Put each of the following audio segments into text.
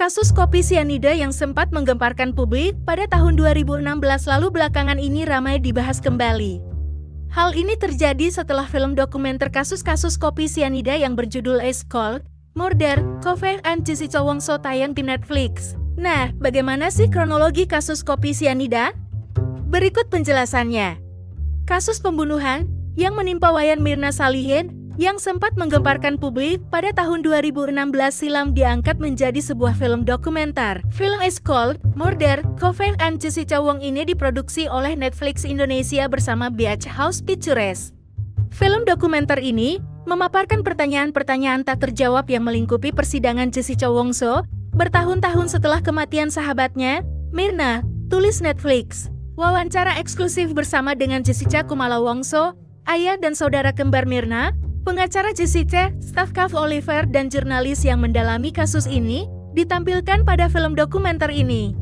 Kasus kopi sianida yang sempat menggemparkan publik pada tahun 2016 lalu belakangan ini ramai dibahas kembali. Hal ini terjadi setelah film dokumenter kasus-kasus kopi sianida yang berjudul Ice Cold, Murder, Coffee and Jessica Wongso tayang di Netflix. Nah, bagaimana sih kronologi kasus kopi sianida? Berikut penjelasannya. Kasus pembunuhan yang menimpa Wayan Mirna Salihin yang sempat menggemparkan publik pada tahun 2016 silam diangkat menjadi sebuah film dokumenter. Film Ice Cold, Murder, Coffee and Jessica Wong ini diproduksi oleh Netflix Indonesia bersama Beach House Pictures. Film dokumenter ini memaparkan pertanyaan-pertanyaan tak terjawab yang melingkupi persidangan Jessica Wongso bertahun-tahun setelah kematian sahabatnya, Mirna, tulis Netflix. Wawancara eksklusif bersama dengan Jessica Kumala Wongso, ayah dan saudara kembar Mirna, pengacara Jessica, staf Kav Oliver dan jurnalis yang mendalami kasus ini, ditampilkan pada film dokumenter ini.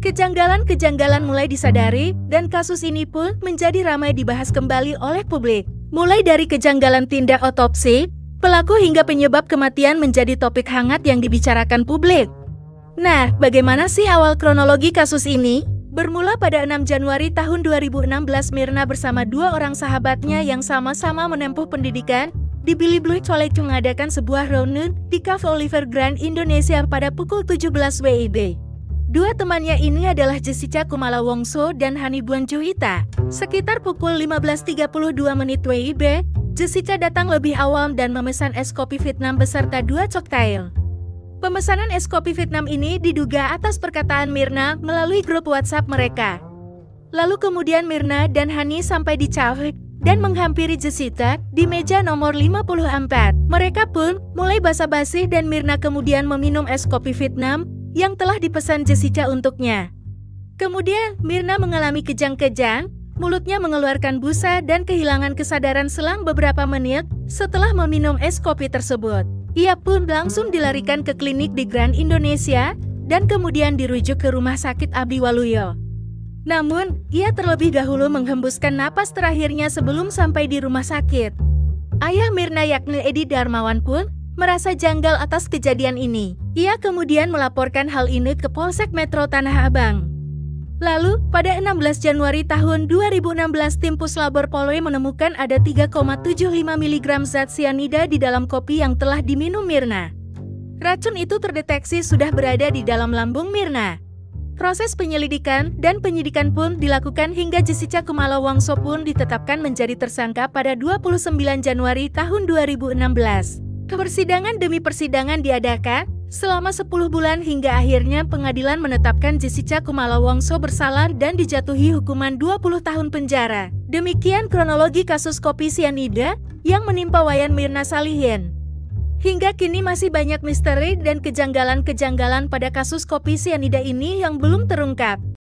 Kejanggalan-kejanggalan mulai disadari, dan kasus ini pun menjadi ramai dibahas kembali oleh publik. Mulai dari kejanggalan tindak otopsi, pelaku hingga penyebab kematian menjadi topik hangat yang dibicarakan publik. Nah, bagaimana sih awal kronologi kasus ini? Bermula pada 6 Januari tahun 2016 Mirna bersama dua orang sahabatnya yang sama-sama menempuh pendidikan di Billy Blue College mengadakan sebuah reuni di Kav Oliver Grand Indonesia pada pukul 17 WIB. Dua temannya ini adalah Jessica Kumala Wongso dan Hani Buan Juhita. Sekitar pukul 15.32 WIB, Jessica datang lebih awal dan memesan es kopi Vietnam beserta 2 koktail. Pemesanan es kopi Vietnam ini diduga atas perkataan Mirna melalui grup WhatsApp mereka. Lalu kemudian Mirna dan Hani sampai di cafe dan menghampiri Jessica di meja nomor 54. Mereka pun mulai basa-basi dan Mirna kemudian meminum es kopi Vietnam yang telah dipesan Jessica untuknya. Kemudian Mirna mengalami kejang-kejang, mulutnya mengeluarkan busa dan kehilangan kesadaran selang beberapa menit setelah meminum es kopi tersebut. Ia pun langsung dilarikan ke klinik di Grand Indonesia dan kemudian dirujuk ke Rumah Sakit Abdi Waluyo. Namun, ia terlebih dahulu menghembuskan napas terakhirnya sebelum sampai di rumah sakit. Ayah Mirna yakni Edi Darmawan pun merasa janggal atas kejadian ini. Ia kemudian melaporkan hal ini ke Polsek Metro Tanah Abang. Lalu, pada 16 Januari tahun 2016 tim Puslabor Polri menemukan ada 3,75 mg zat sianida di dalam kopi yang telah diminum Mirna. Racun itu terdeteksi sudah berada di dalam lambung Mirna. Proses penyelidikan dan penyidikan pun dilakukan hingga Jessica Kumala Wongso pun ditetapkan menjadi tersangka pada 29 Januari tahun 2016. Persidangan demi persidangan diadakan selama 10 bulan hingga akhirnya pengadilan menetapkan Jessica Kumala Wongso bersalah dan dijatuhi hukuman 20 tahun penjara. Demikian kronologi kasus kopi sianida yang menimpa Wayan Mirna Salihin. Hingga kini masih banyak misteri dan kejanggalan-kejanggalan pada kasus kopi sianida ini yang belum terungkap.